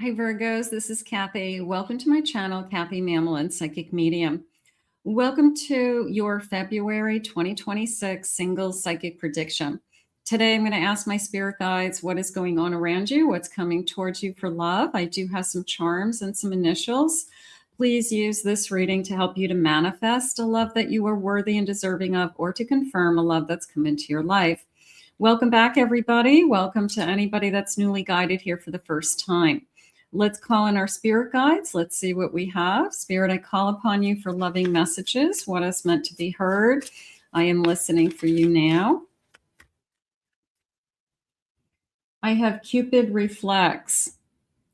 Hi Virgos, this is Kathy. Welcome to my channel, Kathy Mamolen, Psychic Medium. Welcome to your February 2026 single psychic prediction. Today I'm going to ask my spirit guides what is going on around you, what's coming towards you for love. I do have some charms and some initials. Please use this reading to help you to manifest a love that you are worthy and deserving of, or to confirm a love that's come into your life. Welcome back, everybody. Welcome to anybody that's newly guided here for the first time. Let's call in our spirit guides. Let's see what we have. Spirit, I call upon you for loving messages. What is meant to be heard? I am listening for you now. I have Cupid reflects.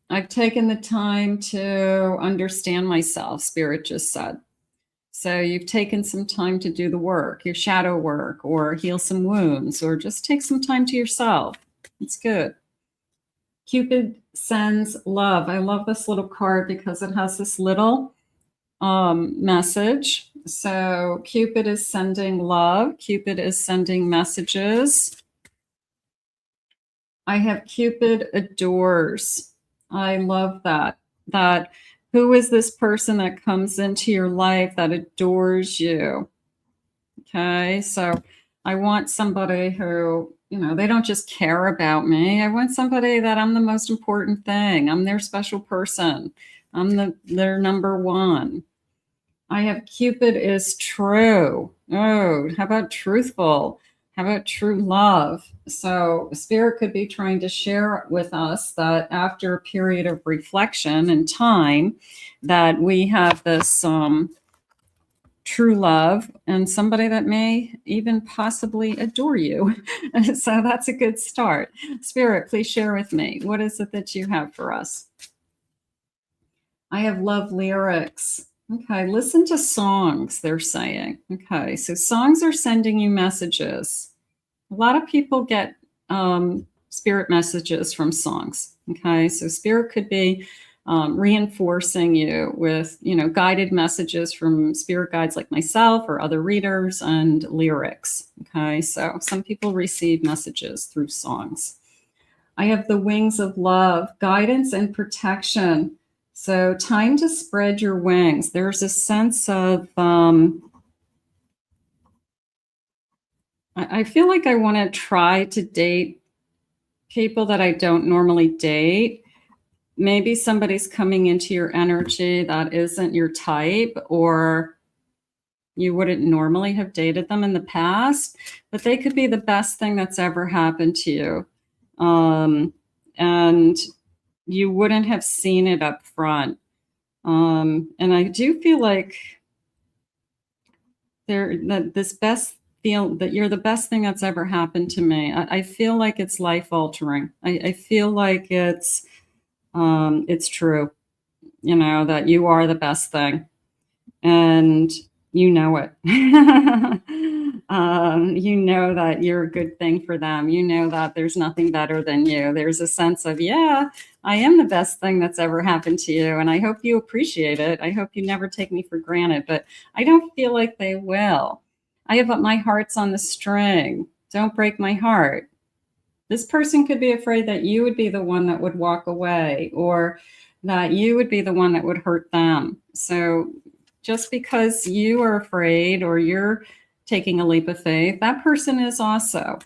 I've taken the time to understand myself, Spirit just said. So you've taken some time to do the work, your shadow work, or heal some wounds, or just take some time to yourself. It's good. Cupid sends love. I love this little card because it has this little message. So Cupid is sending love. Cupid is sending messages. I have Cupid adores. I love that. That who is this person that comes into your life that adores you? Okay, so I want somebody who, you know, they don't just care about me. I want somebody that I'm the most important thing. I'm their special person. I'm their number one. I have Cupid is true. Oh, how about truthful? How about true love? So Spirit could be trying to share with us that after a period of reflection and time, that we have this true love and somebody that may even possibly adore you. So that's a good start. Spirit, please share with me. What is it that you have for us? I have love lyrics. Okay, listen to songs, they're saying. Okay, so songs are sending you messages. A lot of people get spirit messages from songs. Okay, so Spirit could be reinforcing you with, you know, guided messages from spirit guides like myself or other readers and lyrics. Okay, so some people receive messages through songs. I have the wings of love, guidance and protection. So time to spread your wings. There's a sense of, I feel like I want to try to date people that I don't normally date. Maybe somebody's coming into your energy that isn't your type, or you wouldn't normally have dated them in the past, but they could be the best thing that's ever happened to you. And you wouldn't have seen it up front. And I do feel like that you're the best thing that's ever happened to me. I feel like it's life altering. I feel like it's true, you know, that you are the best thing, and you know it. You know that you're a good thing for them. You know that there's nothing better than you. There's a sense of, yeah, I am the best thing that's ever happened to you, and I hope you appreciate it. I hope you never take me for granted, but I don't feel like they will. I have my heart's on the string. Don't break my heart. This person could be afraid that you would be the one that would walk away, or that you would be the one that would hurt them. So just because you are afraid or you're taking a leap of faith, that person is also.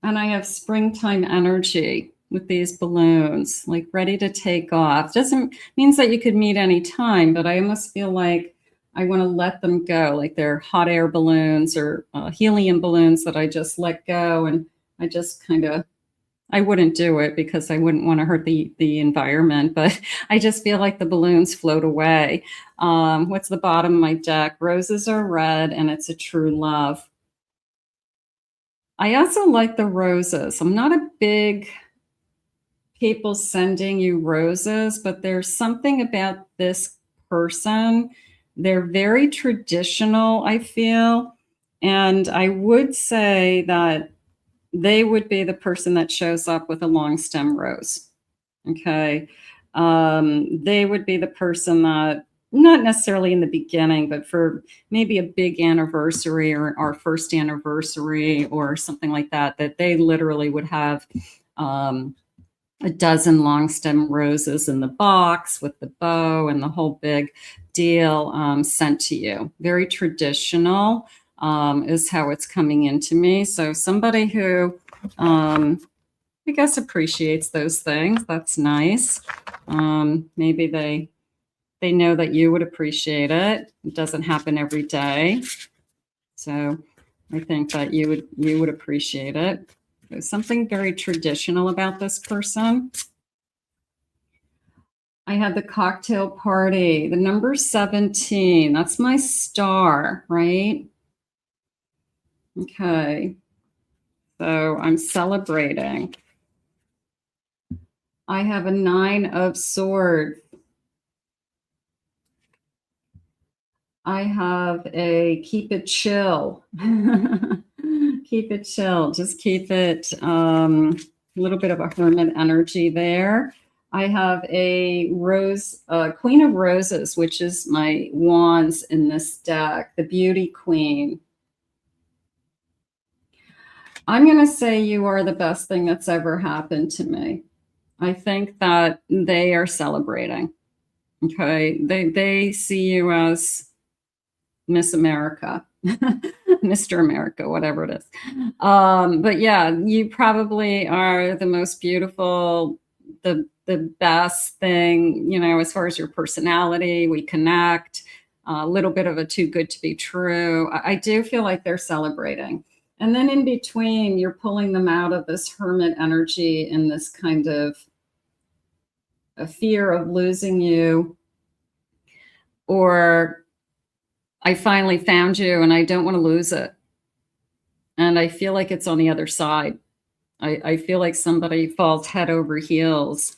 And I have springtime energy with these balloons, like ready to take off. Doesn't means that you could meet any time, but I almost feel like I want to let them go, like they're hot air balloons or helium balloons that I just let go. And I just kind of, I wouldn't do it because I wouldn't want to hurt the environment, but I just feel like the balloons float away. What's the bottom of my deck? Roses are red, and it's a true love. I also like the roses. I'm not a big people sending you roses, but there's something about this person. They're very traditional, I feel. And I would say that they would be the person that shows up with a long stem rose. Okay. They would be the person that, not necessarily in the beginning, but for maybe a big anniversary or our first anniversary or something like that, that they literally would have a a dozen long stem roses in the box with the bow and the whole big deal sent to you. Very traditional is how it's coming into me. So somebody who I guess appreciates those things. That's nice. Maybe they know that you would appreciate it. It doesn't happen every day. So I think that you would appreciate it. There's something very traditional about this person. I have the cocktail party, the number 17. That's my star, right? Okay. So I'm celebrating. I have a 9 of swords. I have a keep it chill. Keep it chill. Just keep it a little bit of a hermit energy there. I have a rose, Queen of Roses, which is my wands in this deck, the Beauty Queen. I'm going to say you are the best thing that's ever happened to me. I think that they are celebrating. Okay. They see you as Miss America, Mr. America, whatever it is. But yeah, you probably are the most beautiful, the best thing, you know, as far as your personality, we connect, a little bit of a too good to be true. I do feel like they're celebrating. And then in between, you're pulling them out of this hermit energy and this kind of a fear of losing you, or I finally found you and I don't want to lose it. And I feel like it's on the other side. I feel like somebody falls head over heels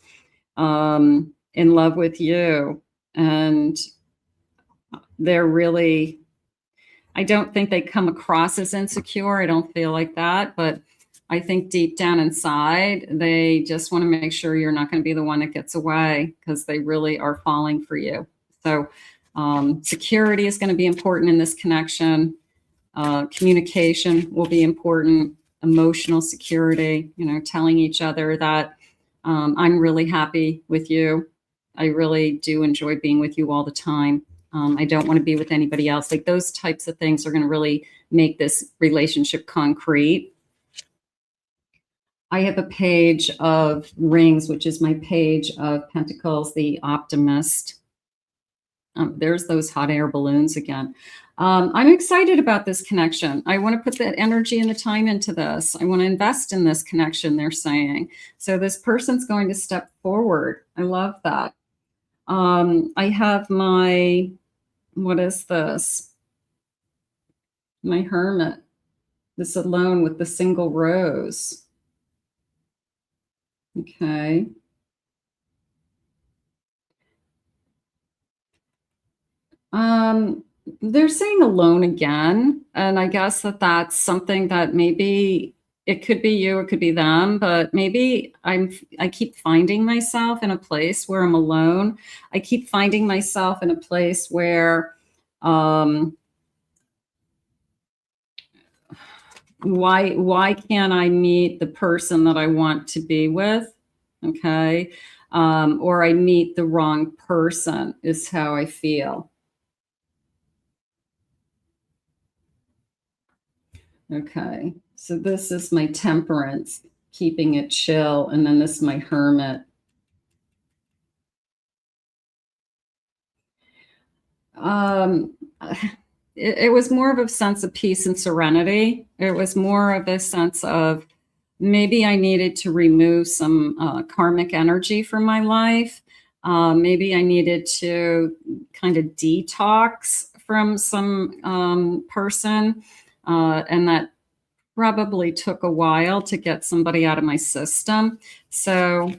in love with you. And they're really, I don't think they come across as insecure. I don't feel like that. But I think deep down inside, they just want to make sure you're not going to be the one that gets away, because they really are falling for you. So security is going to be important in this connection. Communication will be important. Emotional security, you know, telling each other that I'm really happy with you. I really do enjoy being with you all the time. I don't want to be with anybody else. Like those types of things are going to really make this relationship concrete. I have a page of rings, which is my page of pentacles, the optimist. There's those hot air balloons again. I'm excited about this connection. I want to put that energy and the time into this. I want to invest in this connection, they're saying. So this person's going to step forward. I love that. I have my, what is this? My hermit. This alone with the single rose. Okay. They're saying alone again. And I guess that that's something that maybe it could be you, it could be them, but maybe I keep finding myself in a place where I'm alone. I keep finding myself in a place where, why can't I meet the person that I want to be with? Okay. Or I meet the wrong person is how I feel. Okay, so this is my temperance, keeping it chill, and then this is my hermit. It was more of a sense of peace and serenity. It was more of a sense of maybe I needed to remove some karmic energy from my life. Maybe I needed to kind of detox from some person. And that probably took a while to get somebody out of my system. So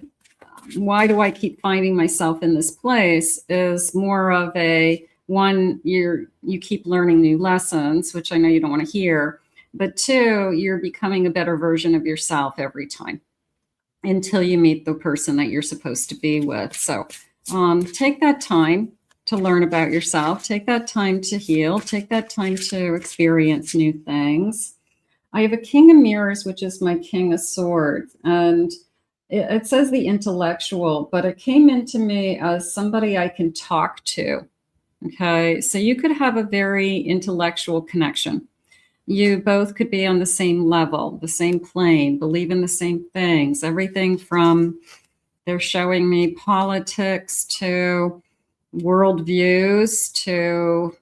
why do I keep finding myself in this place is more of a, one, you keep learning new lessons, which I know you don't want to hear, but two, you're becoming a better version of yourself every time until you meet the person that you're supposed to be with. So take that time to learn about yourself, take that time to heal, take that time to experience new things. I have a King of Mirrors, which is my King of Swords. And it says the intellectual, but it came into me as somebody I can talk to. Okay, so you could have a very intellectual connection. You both could be on the same level, the same plane, believe in the same things, everything from, they're showing me politics to worldviews to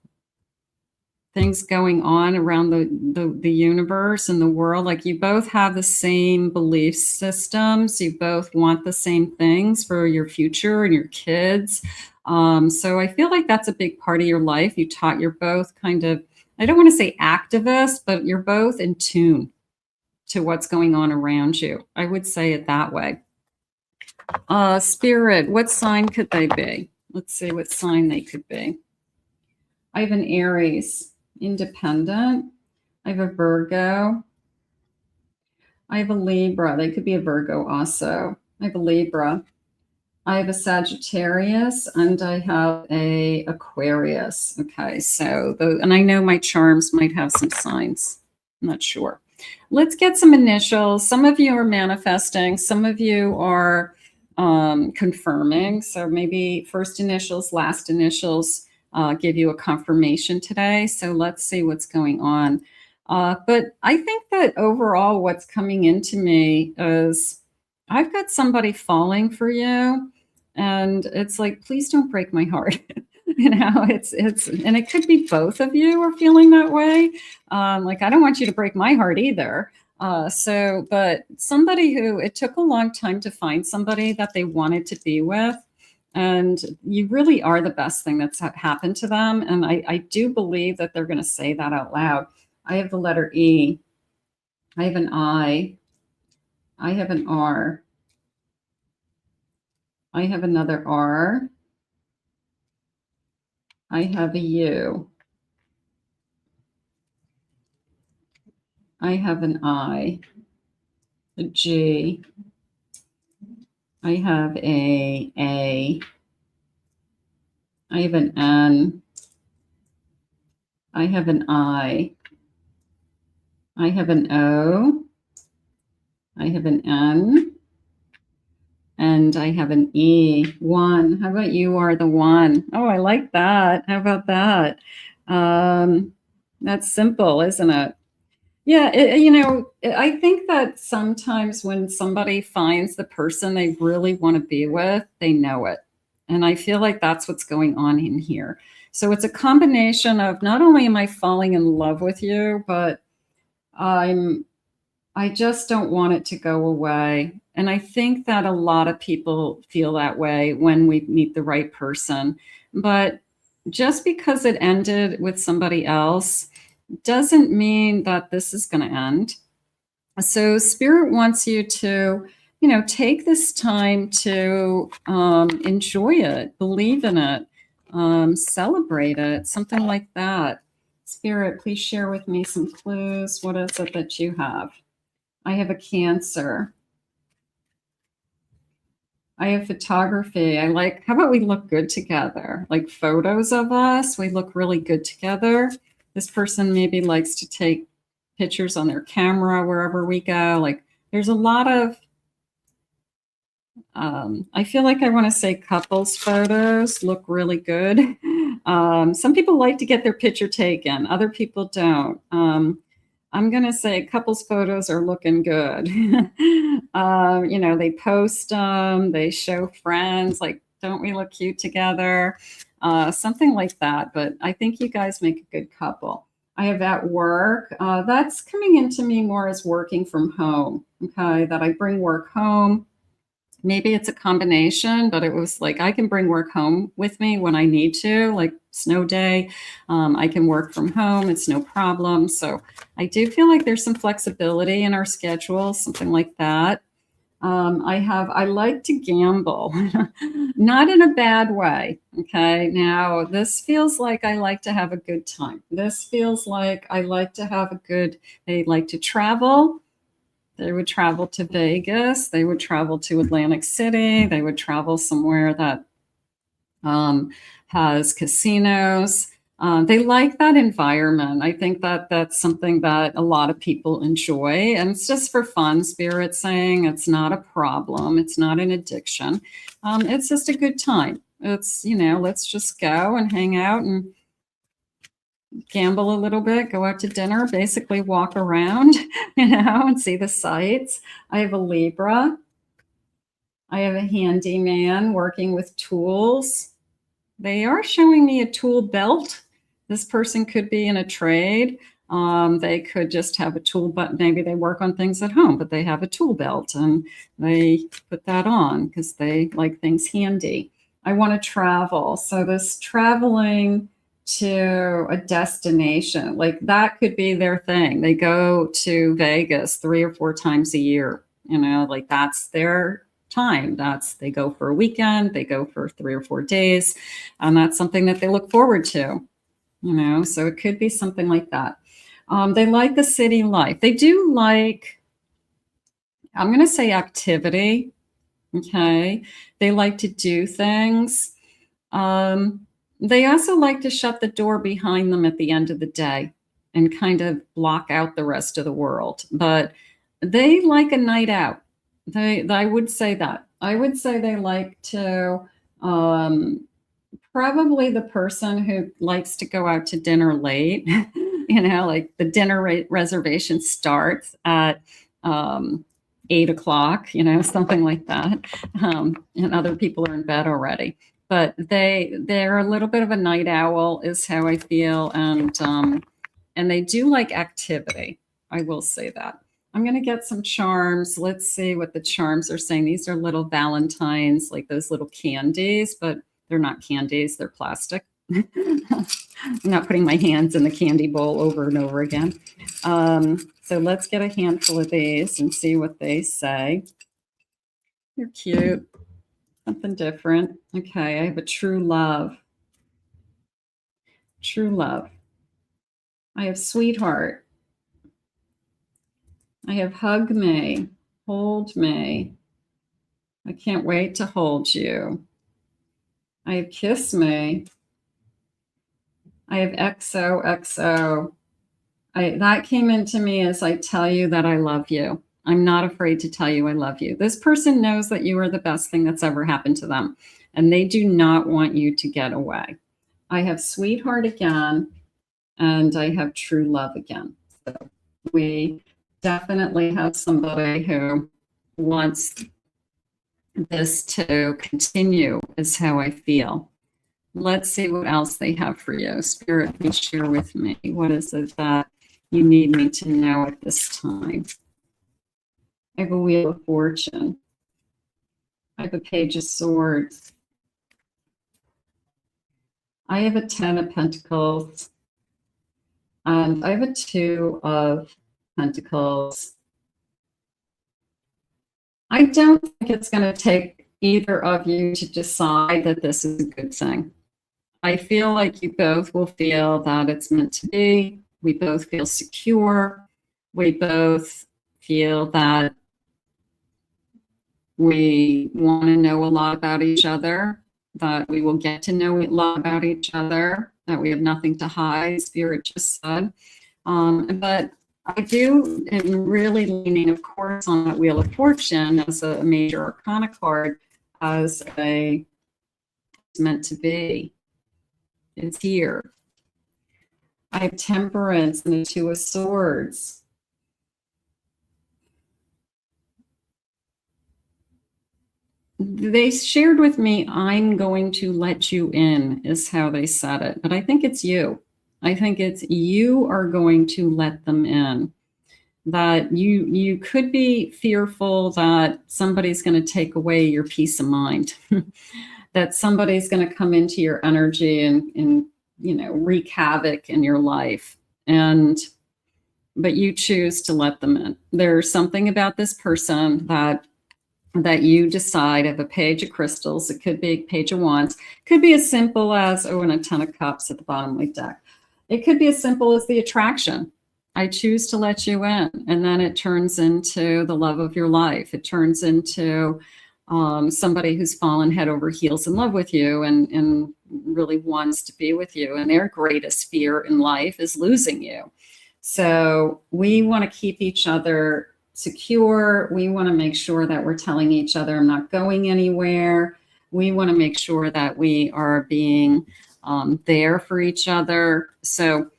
things going on around the universe and the world. Like you both have the same belief systems. You both want the same things for your future and your kids. So I feel like that's a big part of your life. You're both kind of, I don't want to say activists, but you're both in tune to what's going on around you. I would say it that way. Spirit, what sign could they be? Let's see what sign they could be. I have an Aries, independent. I have a Virgo. I have a Libra. They could be a Virgo also. I have a Libra. I have a Sagittarius, and I have a Aquarius. Okay, so and I know my charms might have some signs. I'm not sure. Let's get some initials. Some of you are manifesting. Some of you are confirming. So maybe first initials, last initials give you a confirmation today. So let's see what's going on. But I think that overall what's coming into me is I've got somebody falling for you. And it's like, please don't break my heart. You know, it's, and it could be both of you are feeling that way. Like, I don't want you to break my heart either. But somebody who, it took a long time to find somebody that they wanted to be with. And you really are the best thing that's happened to them. And I do believe that they're going to say that out loud. I have the letter E. I have an I. I have an R. I have another R. I have a U. I have an I, a G. I have a A. I have an N. I have an I. I have an O. I have an N. And I have an E, 1. How about you are the 1? Oh, I like that. How about that? That's simple, isn't it? Yeah, I think that sometimes when somebody finds the person they really want to be with, they know it. And I feel like that's what's going on in here. So it's a combination of not only am I falling in love with you, but I just don't want it to go away. And I think that a lot of people feel that way when we meet the right person. But just because it ended with somebody else doesn't mean that this is going to end. So Spirit wants you to, take this time to enjoy it, believe in it, celebrate it, something like that. Spirit, please share with me some clues. What is it that you have? I have a Cancer. I have photography. I like, how about we look good together? Like photos of us, we look really good together. This person maybe likes to take pictures on their camera wherever we go. Like there's a lot of, I feel like I want to say couples photos look really good. Some people like to get their picture taken. Other people don't. I'm going to say couples photos are looking good. They post them, they show friends, like, don't we look cute together? Something like that. But I think you guys make a good couple. I have at work. That's coming into me more as working from home. Okay, that I bring work home. Maybe it's a combination, but it was like I can bring work home with me when I need to, like snow day. I can work from home. It's no problem. So I do feel like there's some flexibility in our schedule, something like that. I like to gamble, not in a bad way. Okay. Now this feels like I like to have a good time. This feels like I like to have they like to travel. They would travel to Vegas. They would travel to Atlantic City. They would travel somewhere that has casinos. They like that environment. I think that that's something that a lot of people enjoy. And it's just for fun, Spirit's saying. It's not a problem. It's not an addiction. It's just a good time. It's, you know, let's just go and hang out and gamble a little bit, go out to dinner, basically walk around, you know, and see the sights. I have a Libra. I have a handyman working with tools. They are showing me a tool belt. This person could be in a trade. They could just have a tool, but maybe they work on things at home, but they have a tool belt and they put that on because they like things handy. I want to travel. So this traveling to a destination, like that could be their thing. They go to Vegas 3 or 4 times a year, you know, like that's their time. They go for a weekend, they go for 3 or 4 days, and that's something that they look forward to, you know, so it could be something like that. They like the city life. They do like, I'm going to say activity. Okay. They like to do things. They also like to shut the door behind them at the end of the day and kind of block out the rest of the world. But they like a night out. I would say that. I would say they like to, probably the person who likes to go out to dinner late, you know, like the dinner reservation starts at 8 o'clock, you know, something like that. And other people are in bed already. But they're a little bit of a night owl is how I feel. And they do like activity. I will say that. I'm going to get some charms. Let's see what the charms are saying. These are little Valentines, like those little candies, but they're not candies. They're plastic. I'm not putting my hands in the candy bowl over and over again. So let's get a handful of these and see what they say. They're cute. Something different. Okay, I have a true love. True love. I have sweetheart. I have hug me, hold me. I can't wait to hold you. I have kiss me. I have XOXO. That came into me as I tell you that I love you. I'm not afraid to tell you I love you. This person knows that you are the best thing that's ever happened to them, and they do not want you to get away. I have sweetheart again, and I have true love again. So we definitely have somebody who wants this to continue, is how I feel. Let's see what else they have for you. Spirit, please share with me. What is it that you need me to know at this time? I have a Wheel of Fortune. I have a Page of Swords. I have a 10 of Pentacles. And I have a 2 of Pentacles. I don't think it's going to take either of you to decide that this is a good thing. I feel like you both will feel that it's meant to be. We both feel secure. We both feel that we want to know a lot about each other, that we will get to know a lot about each other, that we have nothing to hide, Spirit just said. But I do, am really leaning, of course, on that Wheel of Fortune as a major arcana card, as it's meant to be. It's here. I have Temperance and the 2 of Swords. They shared with me, I'm going to let you in, is how they said it. But I think it's you. I think it's you are going to let them in. That you could be fearful that somebody's going to take away your peace of mind. That somebody's going to come into your energy and you know, wreak havoc in your life. But you choose to let them in. There's something about this person that you decide. Of a Page of Crystals, it could be a Page of Wands, it could be as simple as, and a 10 of Cups at the bottom of my deck. It could be as simple as the attraction. I choose to let you in, and then it turns into the love of your life. It turns into somebody who's fallen head over heels in love with you and really wants to be with you. And their greatest fear in life is losing you. So we want to keep each other secure. We want to make sure that we're telling each other, I'm not going anywhere. We want to make sure that we are being there for each other. So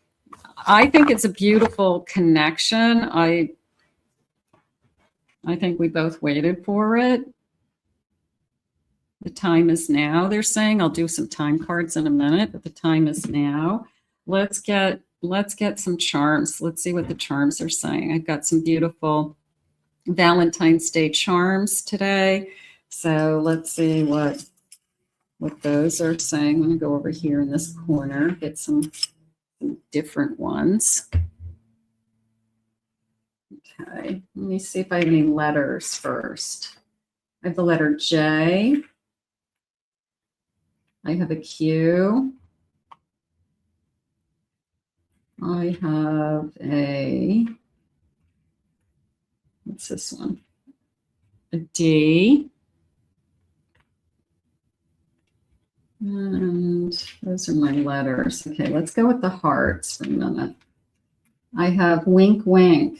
I think it's a beautiful connection. I think we both waited for it. The time is now, they're saying. I'll do some time cards in a minute, but the time is now. Let's get some charms. Let's see what the charms are saying. I've got some beautiful Valentine's Day charms today. So let's see what those are saying. I'm going to go over here in this corner, get some different ones. Okay, let me see if I have any letters first. I have the letter J. I have a Q. I have a, what's this one? A D. And those are my letters. Okay, let's go with the hearts for a minute. I have wink, wink.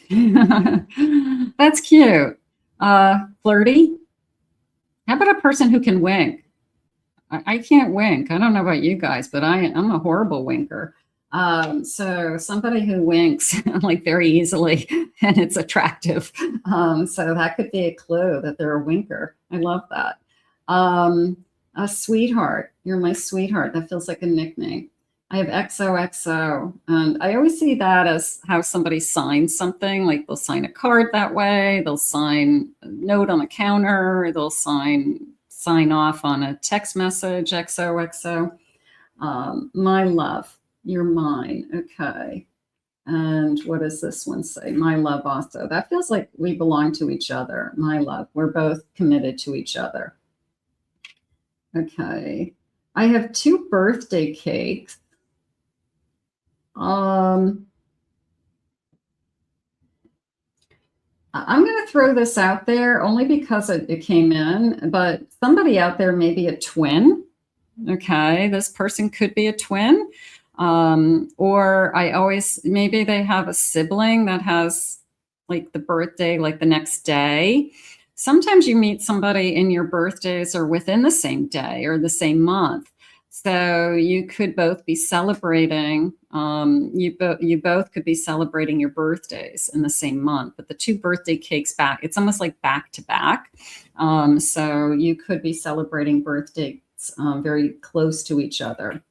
That's cute. Flirty. How about a person who can wink? I can't wink. I don't know about you guys, but I'm a horrible winker. So somebody who winks like very easily and it's attractive. So that could be a clue that they're a winker. I love that. A sweetheart. You're my sweetheart. That feels like a nickname. I have XOXO. And I always see that as how somebody signs something. Like they'll sign a card that way. They'll sign a note on the counter. They'll sign off on a text message, XOXO. My love, you're mine. Okay. And what does this one say? My love also. That feels like we belong to each other. My love. We're both committed to each other. Okay. I have 2 birthday cakes. I'm going to throw this out there only because it came in, but somebody out there may be a twin. Okay, this person could be a twin. Or maybe they have a sibling that has like the birthday, like the next day. Sometimes you meet somebody and your birthdays are within the same day or the same month. So you could both be celebrating, you both could be celebrating your birthdays in the same month, but the 2 birthday cakes back, it's almost like back to back. So you could be celebrating birthdays very close to each other.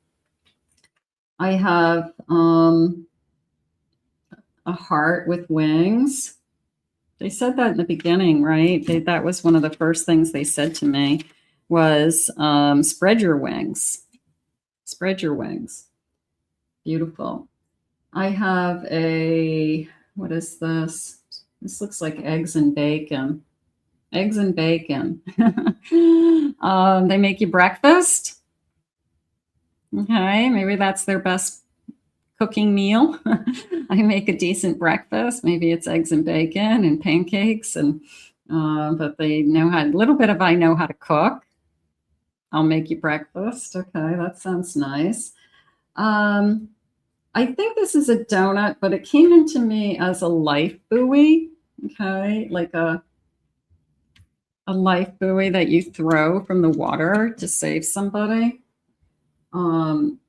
I have a heart with wings. They said that in the beginning, right? That was one of the first things they said to me was spread your wings. Spread your wings. Beautiful. I have what is this? This looks like eggs and bacon. Eggs and bacon. They make you breakfast. Okay, maybe that's their best cooking meal. I make a decent breakfast. Maybe it's eggs and bacon and pancakes, and but they know how. A little bit of I know how to cook. I'll make you breakfast. Okay, that sounds nice. I think this is a donut, but it came into me as a life buoy. Okay, like a life buoy that you throw from the water to save somebody. I'm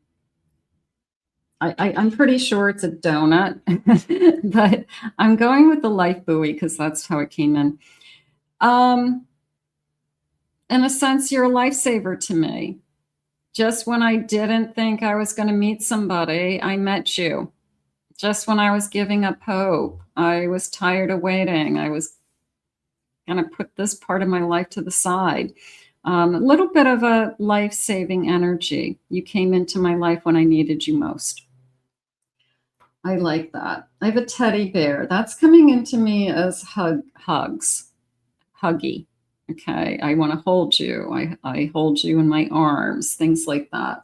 pretty sure it's a donut, but I'm going with the life buoy because that's how it came in. In a sense, you're a lifesaver to me. Just when I didn't think I was going to meet somebody, I met you. Just when I was giving up hope, I was tired of waiting. I was going to put this part of my life to the side. A little bit of a life-saving energy. You came into my life when I needed you most. I like that. I have a teddy bear. That's coming into me as hugs. Huggy. Okay. I want to hold you. I hold you in my arms. Things like that.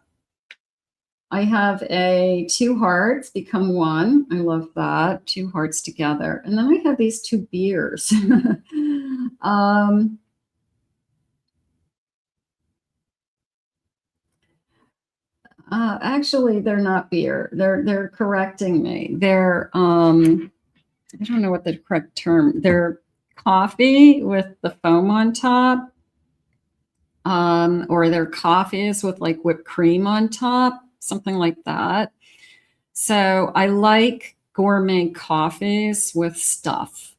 I have 2 hearts become 1. I love that. 2 hearts together. And then I have these 2 beers. Actually, they're not beer. They're correcting me. They're I don't know what the correct term. They're coffee with the foam on top, or they're coffees with like whipped cream on top, something like that. So I like gourmet coffees with stuff.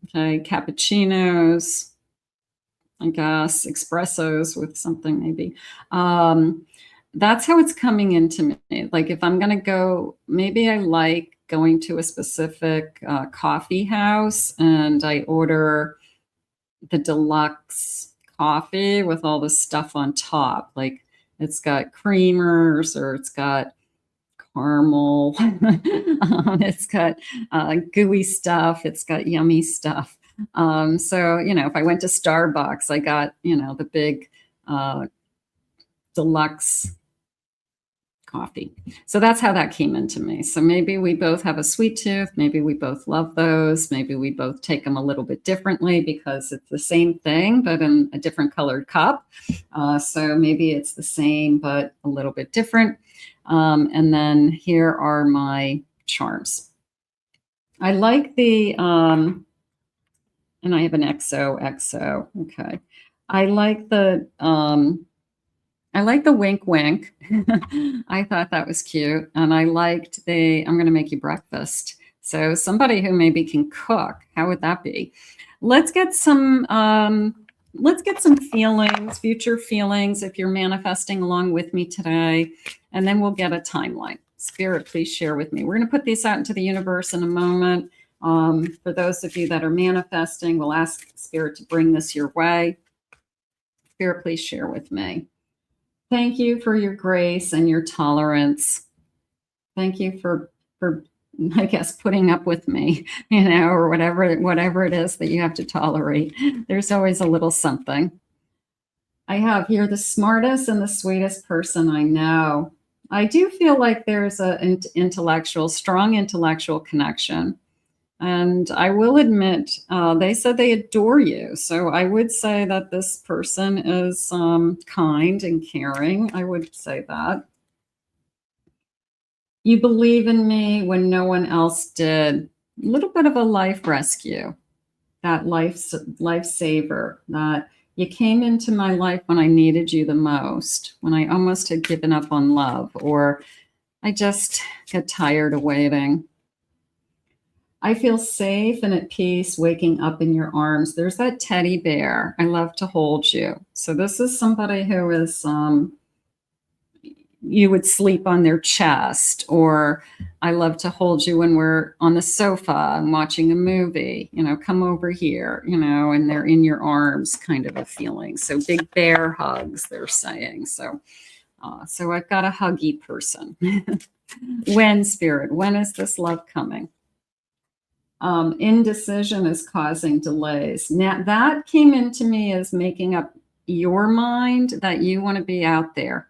Okay, cappuccinos, I guess, espressos with something maybe. That's how it's coming into me. Like if I'm going to go, maybe I like going to a specific coffee house and I order the deluxe coffee with all the stuff on top. Like it's got creamers or it's got caramel. It's got gooey stuff. It's got yummy stuff. So, you know, if I went to Starbucks, I got, you know, the big deluxe coffee. So that's how that came into me. So maybe we both have a sweet tooth. Maybe we both love those. Maybe we both take them a little bit differently because it's the same thing, but in a different colored cup. So maybe it's the same, but a little bit different. And then here are my charms. I like the, and I have an XO. Okay. I like the wink wink. I thought that was cute. And I liked I'm going to make you breakfast. So somebody who maybe can cook, how would that be? Let's get some feelings, future feelings, if you're manifesting along with me today, and then we'll get a timeline. Spirit, please share with me. We're going to put these out into the universe in a moment. For those of you that are manifesting, we'll ask Spirit to bring this your way. Spirit, please share with me. Thank you for your grace and your tolerance. Thank you for I guess, putting up with me, you know, or whatever it is that you have to tolerate. There's always a little something. I have here the smartest and the sweetest person I know. I do feel like there's an strong intellectual connection. And I will admit, they said they adore you. So I would say that this person is kind and caring. I would say that. You believe in me when no one else did. A little bit of a life rescue, that lifesaver, that you came into my life when I needed you the most, when I almost had given up on love, or I just get tired of waiting. I feel safe and at peace waking up in your arms. There's that teddy bear. I love to hold you. So this is somebody who is, you would sleep on their chest, or I love to hold you when we're on the sofa and watching a movie, you know, come over here, you know, and they're in your arms kind of a feeling. So big bear hugs, they're saying. So I've got a huggy person. When, Spirit, when is this love coming? Indecision is causing delays. Now that came into me as making up your mind that you want to be out there,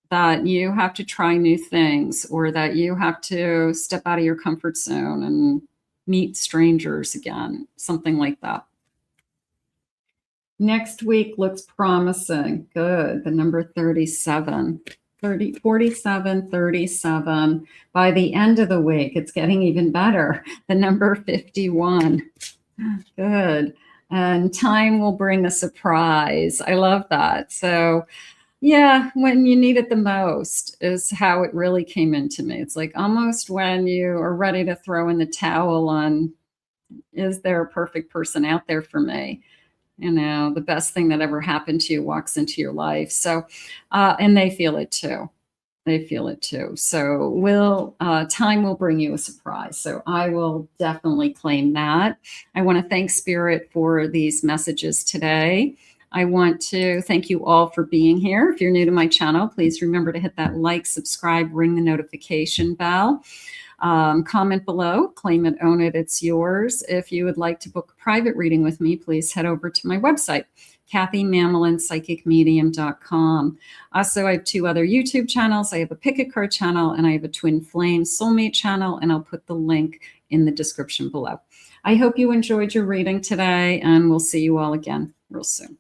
that you have to try new things, or that you have to step out of your comfort zone and meet strangers again, something like that. Next week looks promising. Good. The number 37. 47, 37. By the end of the week, it's getting even better. The number 51. Good. And time will bring a surprise. I love that. So yeah, when you need it the most is how it really came into me. It's like almost when you are ready to throw in the towel on, is there a perfect person out there for me? You know, the best thing that ever happened to you walks into your life. So, and they feel it too. They feel it too. So time will bring you a surprise. So I will definitely claim that. I want to thank Spirit for these messages today. I want to thank you all for being here. If you're new to my channel, please remember to hit that like, subscribe, ring the notification bell. Comment below, claim it, own it, it's yours. If you would like to book a private reading with me, please head over to my website, KathyMamolenPsychicMedium.com. Also, I have 2 other YouTube channels. I have a pick a card channel and I have a twin flame soulmate channel, and I'll put the link in the description below. I hope you enjoyed your reading today, and we'll see you all again real soon.